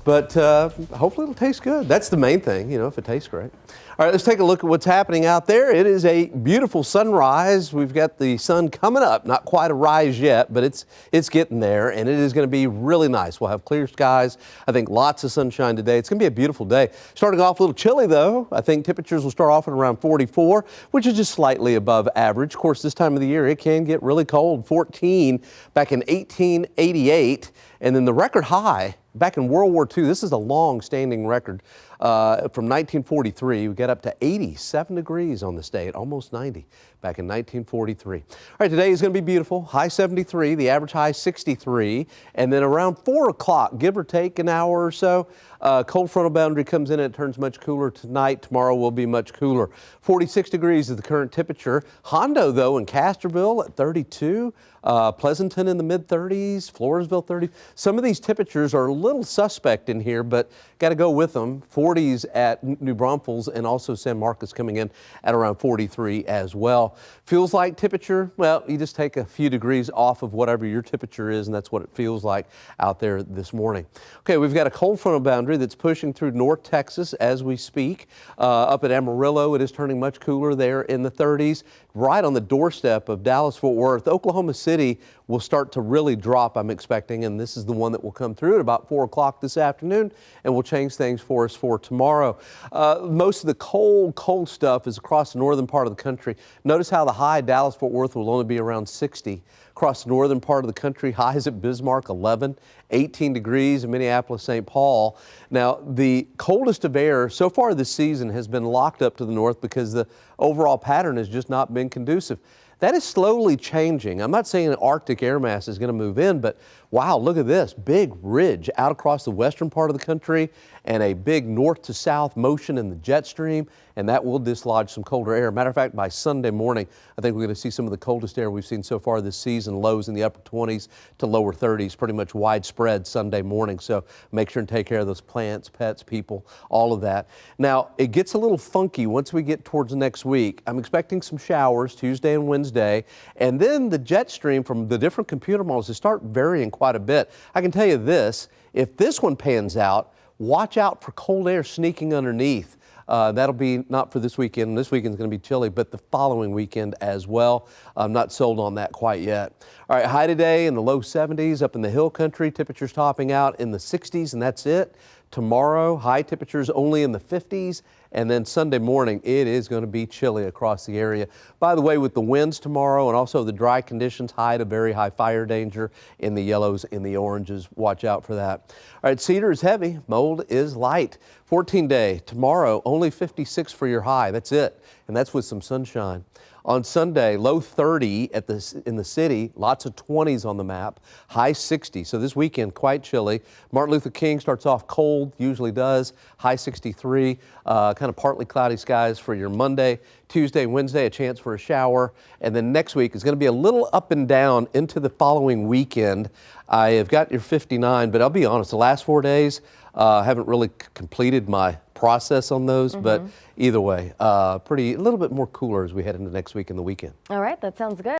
but hopefully it'll taste good. That's the main thing, you know, if it tastes great. All right, let's take a look at what's happening out there. It is a beautiful sunrise. We've got the sun coming up, not quite a rise yet, but it's getting there, and it is going to be really nice. We'll have clear skies. I think lots of sunshine today. It's going to be a beautiful day. Starting off a little chilly, though. I think temperatures will start off at around 44, which is just slightly above average. Of course, this time of the year, it can get really cold. 14 back in 1888, and then the record high back in World War II. This is a long-standing record from 1943. We got up to 87 degrees on this day, at almost 90 back in 1943. All right, today is going to be beautiful. High 73, the average high 63, and then around 4 o'clock, give or take an hour or so, cold frontal boundary comes in and it turns much cooler tonight. Tomorrow will be much cooler. 46 degrees is the current temperature. Hondo, though, in Castroville at 32. Pleasanton in the mid-30s, Floresville 30. Some of these temperatures are a little suspect in here, but got to go with them. 40s at New Braunfels and also San Marcos coming in at around 43 as well. Feels like temperature, well, you just take a few degrees off of whatever your temperature is, and that's what it feels like out there this morning. Okay, we've got a cold frontal boundary that's pushing through North Texas as we speak. Up at Amarillo, it is turning much cooler there in the 30s. Right on the doorstep of Dallas-Fort Worth, Oklahoma City will start to really drop, I'm expecting, and this is the one that will come through at about 4 o'clock this afternoon and will change things for us for tomorrow. Most of the cold stuff is across the northern part of the country. Notice how the high Dallas-Fort Worth will only be around 60. Across the northern part of the country, highs at Bismarck 11, 18 degrees in Minneapolis, St. Paul. Now, the coldest of air so far this season has been locked up to the north because the overall pattern has just not been conducive. That is slowly changing. I'm not saying an Arctic air mass is going to move in, but wow, look at this big ridge out across the western part of the country and a big north to south motion in the jet stream, and that will dislodge some colder air. Matter of fact, by Sunday morning, I think we're going to see some of the coldest air we've seen so far this season, lows in the upper 20s to lower 30s, pretty much widespread Sunday morning. So make sure and take care of those plants, pets, people, all of that. Now, it gets a little funky once we get towards next week. I'm expecting some showers Tuesday and Wednesday, and then the jet stream from the different computer models to start varying quite a bit. I can tell you this, if this one pans out, watch out for cold air sneaking underneath. That'll be not for this weekend. This weekend's going to be chilly, but the following weekend as well. I'm not sold on that quite yet. All right, high today in the low 70s up in the hill country. Temperatures topping out in the 60s, and that's it. Tomorrow, high temperatures only in the 50s, and then Sunday morning, it is going to be chilly across the area. By the way, with the winds tomorrow and also the dry conditions, high to very high fire danger in the yellows and the oranges. Watch out for that. All right, cedar is heavy, mold is light. 14-day tomorrow, only 56 for your high. That's it, and that's with some sunshine. On Sunday, low 30 in the city, lots of 20s on the map, high 60. So this weekend, quite chilly. Martin Luther King starts off cold, usually does, high 63, kind of partly cloudy skies for your Monday. Tuesday, Wednesday, a chance for a shower. And then next week is going to be a little up and down into the following weekend. I have got your 59, but I'll be honest, the last 4 days, haven't really completed my process on those, but either way, a little bit more cooler as we head into next week and the weekend. All right, that sounds good.